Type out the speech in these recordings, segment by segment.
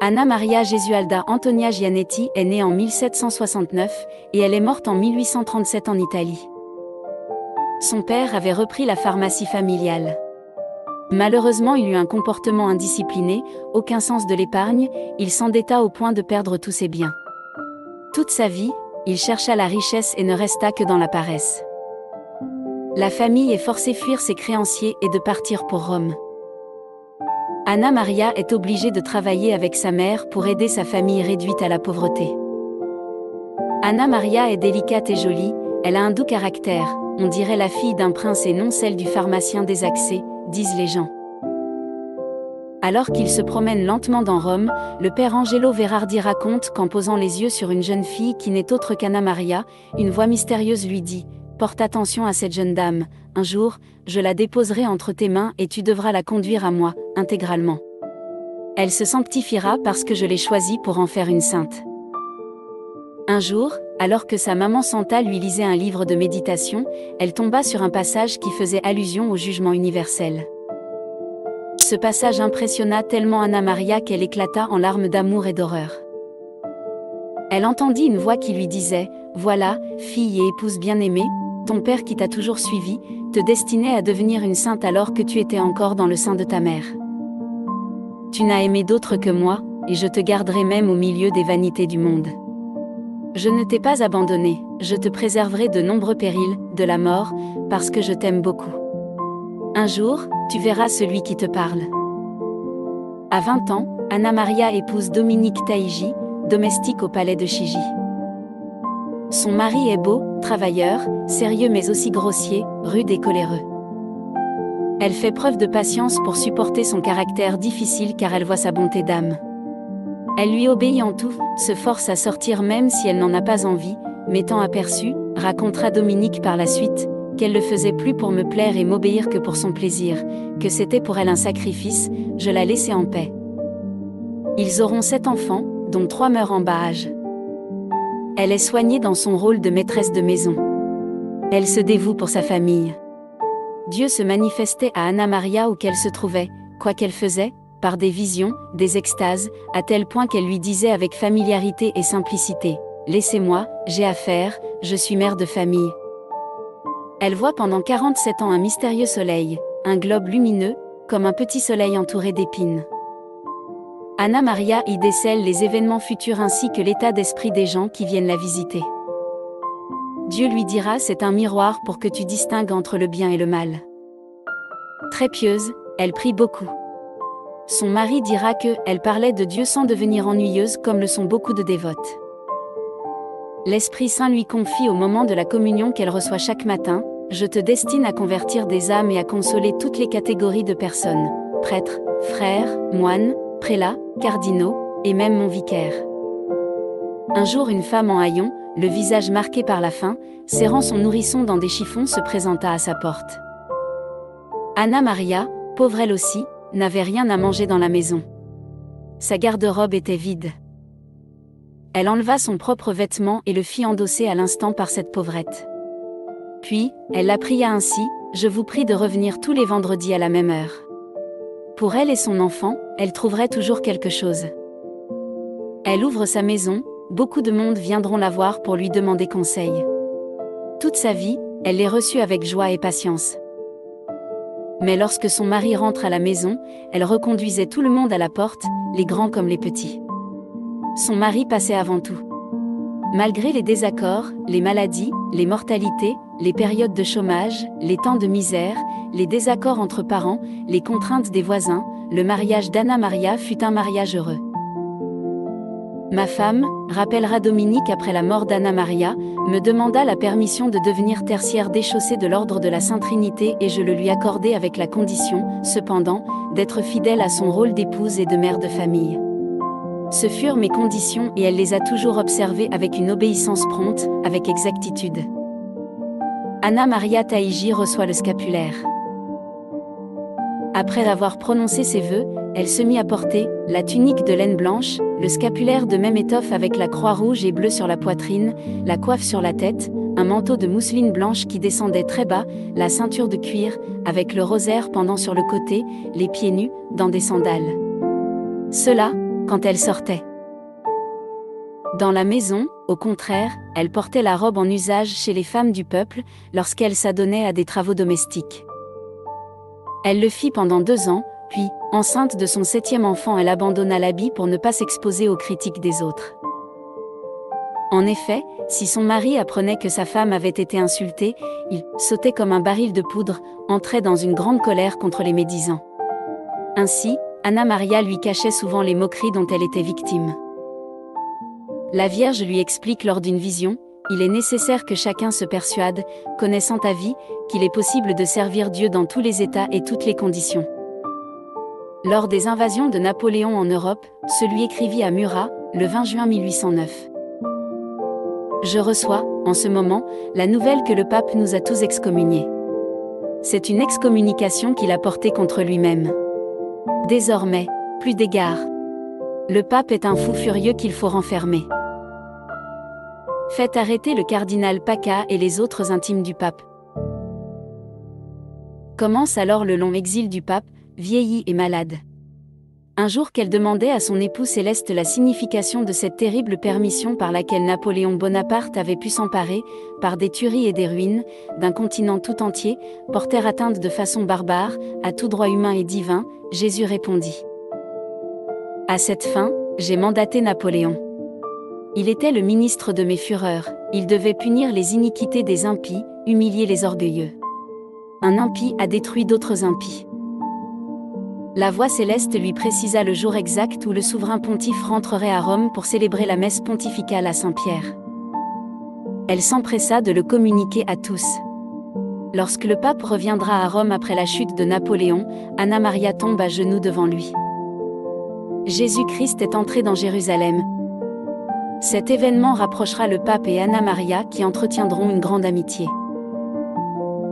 Anna Maria Gesualda Antonia Gianetti est née en 1769 et elle est morte en 1837 en Italie. Son père avait repris la pharmacie familiale. Malheureusement, il eut un comportement indiscipliné, aucun sens de l'épargne, il s'endetta au point de perdre tous ses biens. Toute sa vie, il chercha la richesse et ne resta que dans la paresse. La famille est forcée fuir ses créanciers et de partir pour Rome. Anna Maria est obligée de travailler avec sa mère pour aider sa famille réduite à la pauvreté. Anna Maria est délicate et jolie, elle a un doux caractère, on dirait la fille d'un prince et non celle du pharmacien désaxé, disent les gens. Alors qu'il se promène lentement dans Rome, le père Angelo Verardi raconte qu'en posant les yeux sur une jeune fille qui n'est autre qu'Anna Maria, une voix mystérieuse lui dit « Porte attention à cette jeune dame, un jour, je la déposerai entre tes mains et tu devras la conduire à moi, intégralement. Elle se sanctifiera parce que je l'ai choisie pour en faire une sainte. » Un jour, alors que sa maman Santa lui lisait un livre de méditation, elle tomba sur un passage qui faisait allusion au jugement universel. Ce passage impressionna tellement Anna Maria qu'elle éclata en larmes d'amour et d'horreur. Elle entendit une voix qui lui disait « Voilà, fille et épouse bien-aimée, ton père qui t'a toujours suivie, te destinait à devenir une sainte alors que tu étais encore dans le sein de ta mère. Tu n'as aimé d'autre que moi, et je te garderai même au milieu des vanités du monde. Je ne t'ai pas abandonné, je te préserverai de nombreux périls, de la mort, parce que je t'aime beaucoup. Un jour, tu verras celui qui te parle. » À 20 ans, Anna Maria épouse Dominique Taigi, domestique au palais de Chigi. Son mari est beau, travailleur, sérieux mais aussi grossier, rude et coléreux. Elle fait preuve de patience pour supporter son caractère difficile car elle voit sa bonté d'âme. Elle lui obéit en tout, se force à sortir même si elle n'en a pas envie, m'étant aperçue, racontera Dominique par la suite, qu'elle le faisait plus pour me plaire et m'obéir que pour son plaisir, que c'était pour elle un sacrifice, je la laissais en paix. Ils auront 7 enfants, dont 3 meurent en bas âge. Elle est soignée dans son rôle de maîtresse de maison. Elle se dévoue pour sa famille. Dieu se manifestait à Anna Maria où qu'elle se trouvait, quoi qu'elle faisait, par des visions, des extases, à tel point qu'elle lui disait avec familiarité et simplicité « Laissez-moi, j'ai affaire, je suis mère de famille. » Elle voit pendant 47 ans un mystérieux soleil, un globe lumineux, comme un petit soleil entouré d'épines. Anna Maria y décèle les événements futurs ainsi que l'état d'esprit des gens qui viennent la visiter. Dieu lui dira « C'est un miroir pour que tu distingues entre le bien et le mal. » Très pieuse, elle prie beaucoup. Son mari dira que elle parlait de Dieu sans devenir ennuyeuse comme le sont beaucoup de dévotes. L'Esprit Saint lui confie au moment de la communion qu'elle reçoit chaque matin « Je te destine à convertir des âmes et à consoler toutes les catégories de personnes, prêtres, frères, moines, prélats, cardinaux, et même mon vicaire. » Un jour une femme en haillons, le visage marqué par la faim, serrant son nourrisson dans des chiffons se présenta à sa porte. Anna Maria, pauvre elle aussi, n'avait rien à manger dans la maison. Sa garde-robe était vide. Elle enleva son propre vêtement et le fit endosser à l'instant par cette pauvrette. Puis, elle la pria ainsi, « Je vous prie de revenir tous les vendredis à la même heure. » Pour elle et son enfant, elle trouverait toujours quelque chose. Elle ouvre sa maison, beaucoup de monde viendront la voir pour lui demander conseil. Toute sa vie, elle les reçut avec joie et patience. Mais lorsque son mari rentre à la maison, elle reconduisait tout le monde à la porte, les grands comme les petits. Son mari passait avant tout. Malgré les désaccords, les maladies, les mortalités, les périodes de chômage, les temps de misère, les désaccords entre parents, les contraintes des voisins, le mariage d'Anna Maria fut un mariage heureux. Ma femme, rappellera Dominique après la mort d'Anna Maria, me demanda la permission de devenir tertiaire déchaussée de l'ordre de la Sainte Trinité et je le lui accordai avec la condition, cependant, d'être fidèle à son rôle d'épouse et de mère de famille. Ce furent mes conditions et elle les a toujours observées avec une obéissance prompte, avec exactitude. Anna Maria Taigi reçoit le scapulaire. Après avoir prononcé ses vœux, elle se mit à porter la tunique de laine blanche, le scapulaire de même étoffe avec la croix rouge et bleue sur la poitrine, la coiffe sur la tête, un manteau de mousseline blanche qui descendait très bas, la ceinture de cuir, avec le rosaire pendant sur le côté, les pieds nus, dans des sandales. Cela, quand elle sortait. Dans la maison, au contraire, elle portait la robe en usage chez les femmes du peuple, lorsqu'elle s'adonnait à des travaux domestiques. Elle le fit pendant 2 ans, puis, enceinte de son 7e enfant, elle abandonna l'habit pour ne pas s'exposer aux critiques des autres. En effet, si son mari apprenait que sa femme avait été insultée, il sautait comme un baril de poudre, entrait dans une grande colère contre les médisants. Ainsi, Anna Maria lui cachait souvent les moqueries dont elle était victime. La Vierge lui explique lors d'une vision: il est nécessaire que chacun se persuade, connaissant ta vie, qu'il est possible de servir Dieu dans tous les états et toutes les conditions. Lors des invasions de Napoléon en Europe, ce lui écrivit à Murat, le 20 juin 1809. Je reçois, en ce moment, la nouvelle que le pape nous a tous excommuniés. C'est une excommunication qu'il a portée contre lui-même. Désormais, plus d'égard. Le pape est un fou furieux qu'il faut renfermer. Faites arrêter le cardinal Pacca et les autres intimes du pape. Commence alors le long exil du pape, vieilli et malade. Un jour qu'elle demandait à son époux Céleste la signification de cette terrible permission par laquelle Napoléon Bonaparte avait pu s'emparer, par des tueries et des ruines, d'un continent tout entier, porter atteinte de façon barbare, à tout droit humain et divin, Jésus répondit: à cette fin, j'ai mandaté Napoléon. Il était le ministre de mes fureurs, il devait punir les iniquités des impies, humilier les orgueilleux. Un impie a détruit d'autres impies. La voix céleste lui précisa le jour exact où le souverain pontife rentrerait à Rome pour célébrer la messe pontificale à Saint-Pierre. Elle s'empressa de le communiquer à tous. Lorsque le pape reviendra à Rome après la chute de Napoléon, Anna Maria tombe à genoux devant lui. Jésus-Christ est entré dans Jérusalem. Cet événement rapprochera le pape et Anna Maria qui entretiendront une grande amitié.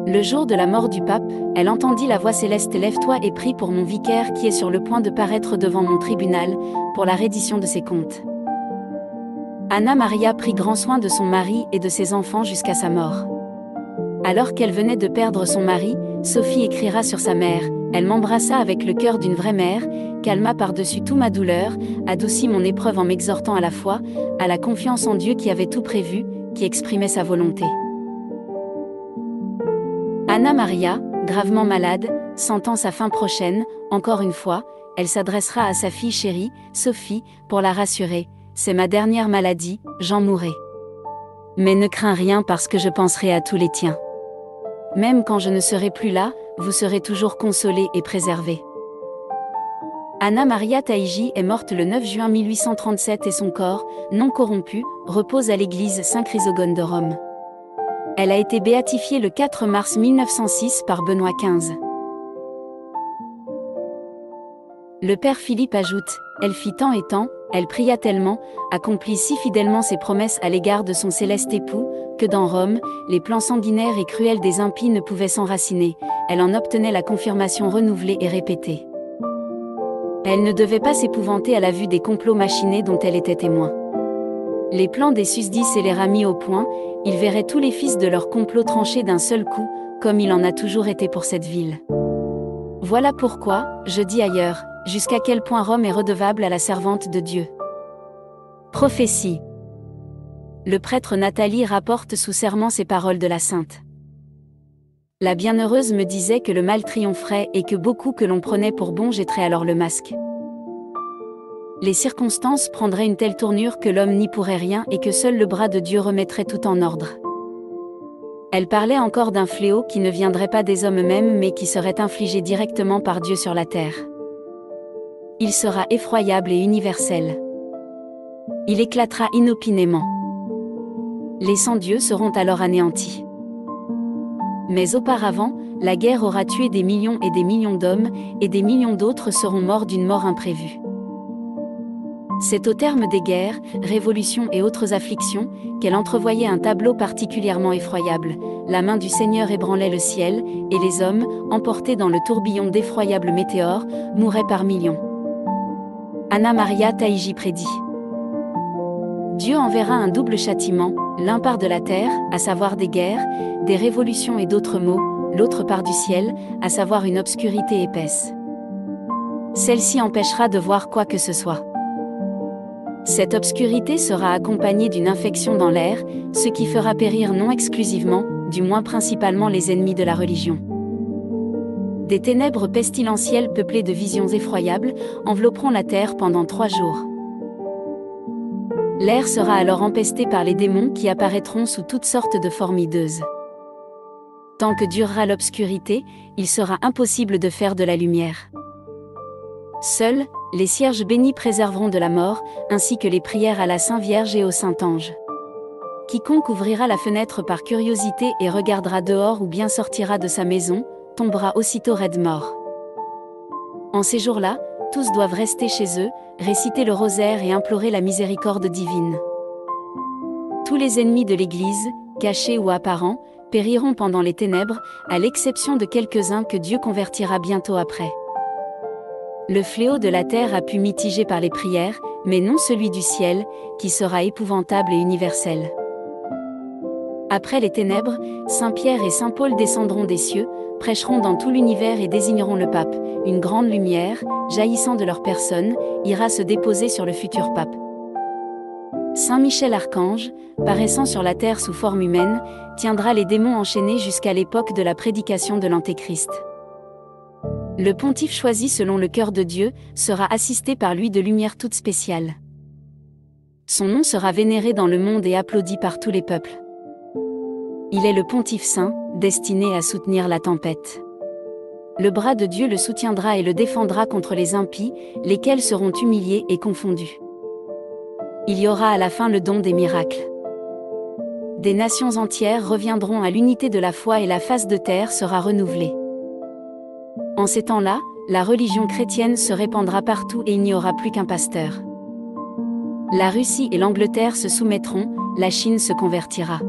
Le jour de la mort du pape, elle entendit la voix céleste: lève-toi et prie pour mon vicaire qui est sur le point de paraître devant mon tribunal, pour la reddition de ses comptes. Anna Maria prit grand soin de son mari et de ses enfants jusqu'à sa mort. Alors qu'elle venait de perdre son mari, Sophie écrira sur sa mère: elle m'embrassa avec le cœur d'une vraie mère, calma par-dessus tout ma douleur, adoucit mon épreuve en m'exhortant à la foi, à la confiance en Dieu qui avait tout prévu, qui exprimait sa volonté. Anna Maria, gravement malade, sentant sa fin prochaine, encore une fois, elle s'adressera à sa fille chérie, Sophie, pour la rassurer: c'est ma dernière maladie, j'en mourrai. Mais ne crains rien parce que je penserai à tous les tiens. Même quand je ne serai plus là, vous serez toujours consolés et préservés. Anna Maria Taigi est morte le 9 juin 1837 et son corps, non corrompu, repose à l'église Saint-Chrysogone de Rome. Elle a été béatifiée le 4 mars 1906 par Benoît XV. Le père Philippe ajoute: elle fit tant et tant, elle pria tellement, accomplit si fidèlement ses promesses à l'égard de son céleste époux, que dans Rome, les plans sanguinaires et cruels des impies ne pouvaient s'enraciner, elle en obtenait la confirmation renouvelée et répétée. Elle ne devait pas s'épouvanter à la vue des complots machinés dont elle était témoin. Les plans des susdits et les rats mis au point, ils verraient tous les fils de leur complot tranchés d'un seul coup, comme il en a toujours été pour cette ville. Voilà pourquoi, je dis ailleurs, jusqu'à quel point Rome est redevable à la servante de Dieu. Prophétie. Le prêtre Nathalie rapporte sous serment ces paroles de la sainte. La bienheureuse me disait que le mal triompherait et que beaucoup que l'on prenait pour bon jetteraient alors le masque. Les circonstances prendraient une telle tournure que l'homme n'y pourrait rien et que seul le bras de Dieu remettrait tout en ordre. Elle parlait encore d'un fléau qui ne viendrait pas des hommes eux-mêmes mais qui serait infligé directement par Dieu sur la terre. Il sera effroyable et universel. Il éclatera inopinément. Les sans-dieu seront alors anéantis. Mais auparavant, la guerre aura tué des millions et des millions d'hommes, et des millions d'autres seront morts d'une mort imprévue. C'est au terme des guerres, révolutions et autres afflictions, qu'elle entrevoyait un tableau particulièrement effroyable. La main du Seigneur ébranlait le ciel, et les hommes, emportés dans le tourbillon d'effroyables météores, mouraient par millions. Anna Maria Taigi prédit. Dieu enverra un double châtiment, l'un part de la terre, à savoir des guerres, des révolutions et d'autres maux, l'autre part du ciel, à savoir une obscurité épaisse. Celle-ci empêchera de voir quoi que ce soit. Cette obscurité sera accompagnée d'une infection dans l'air, ce qui fera périr non exclusivement, du moins principalement les ennemis de la religion. Des ténèbres pestilentielles peuplées de visions effroyables envelopperont la terre pendant 3 jours. L'air sera alors empesté par les démons qui apparaîtront sous toutes sortes de formes hideuses. Tant que durera l'obscurité, il sera impossible de faire de la lumière. Seuls, les cierges bénis préserveront de la mort, ainsi que les prières à la Sainte Vierge et au Saint-Ange. Quiconque ouvrira la fenêtre par curiosité et regardera dehors ou bien sortira de sa maison, tombera aussitôt raide mort. En ces jours-là, tous doivent rester chez eux, réciter le rosaire et implorer la miséricorde divine. Tous les ennemis de l'Église, cachés ou apparents, périront pendant les ténèbres, à l'exception de quelques-uns que Dieu convertira bientôt après. Le fléau de la terre a pu mitiger par les prières, mais non celui du ciel, qui sera épouvantable et universel. Après les ténèbres, Saint Pierre et Saint Paul descendront des cieux, prêcheront dans tout l'univers et désigneront le pape. Une grande lumière, jaillissant de leur personne, ira se déposer sur le futur pape. Saint Michel Archange, paraissant sur la terre sous forme humaine, tiendra les démons enchaînés jusqu'à l'époque de la prédication de l'Antéchrist. Le pontife choisi selon le cœur de Dieu sera assisté par lui de lumière toute spéciale. Son nom sera vénéré dans le monde et applaudi par tous les peuples. Il est le pontife saint, destiné à soutenir la tempête. Le bras de Dieu le soutiendra et le défendra contre les impies, lesquels seront humiliés et confondus. Il y aura à la fin le don des miracles. Des nations entières reviendront à l'unité de la foi et la face de terre sera renouvelée. En ces temps-là, la religion chrétienne se répandra partout et il n'y aura plus qu'un pasteur. La Russie et l'Angleterre se soumettront, la Chine se convertira.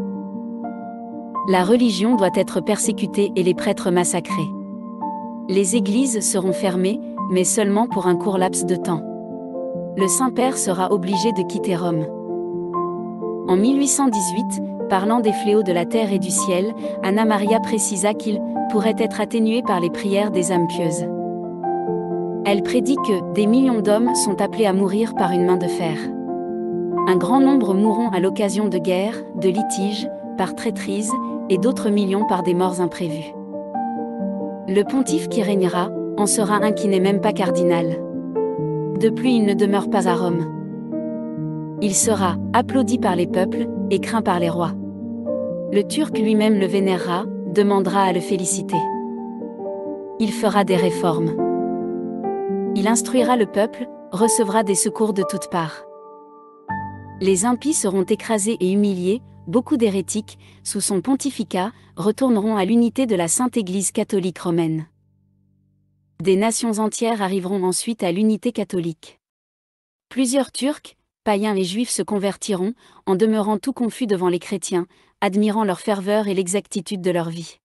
La religion doit être persécutée et les prêtres massacrés. Les églises seront fermées, mais seulement pour un court laps de temps. Le Saint-Père sera obligé de quitter Rome. En 1818, parlant des fléaux de la terre et du ciel, Anna Maria précisa qu'ils pourraient être atténués par les prières des âmes pieuses. Elle prédit que des millions d'hommes sont appelés à mourir par une main de fer. Un grand nombre mourront à l'occasion de guerres, de litiges, par traîtrise, et d'autres millions par des morts imprévues. Le pontife qui régnera, en sera un qui n'est même pas cardinal. De plus, il ne demeure pas à Rome. Il sera applaudi par les peuples et craint par les rois. Le Turc lui-même le vénérera, demandera à le féliciter. Il fera des réformes. Il instruira le peuple, recevra des secours de toutes parts. Les impies seront écrasés et humiliés, beaucoup d'hérétiques, sous son pontificat, retourneront à l'unité de la Sainte Église catholique romaine. Des nations entières arriveront ensuite à l'unité catholique. Plusieurs Turcs, païens et juifs se convertiront, en demeurant tout confus devant les chrétiens, admirant leur ferveur et l'exactitude de leur vie.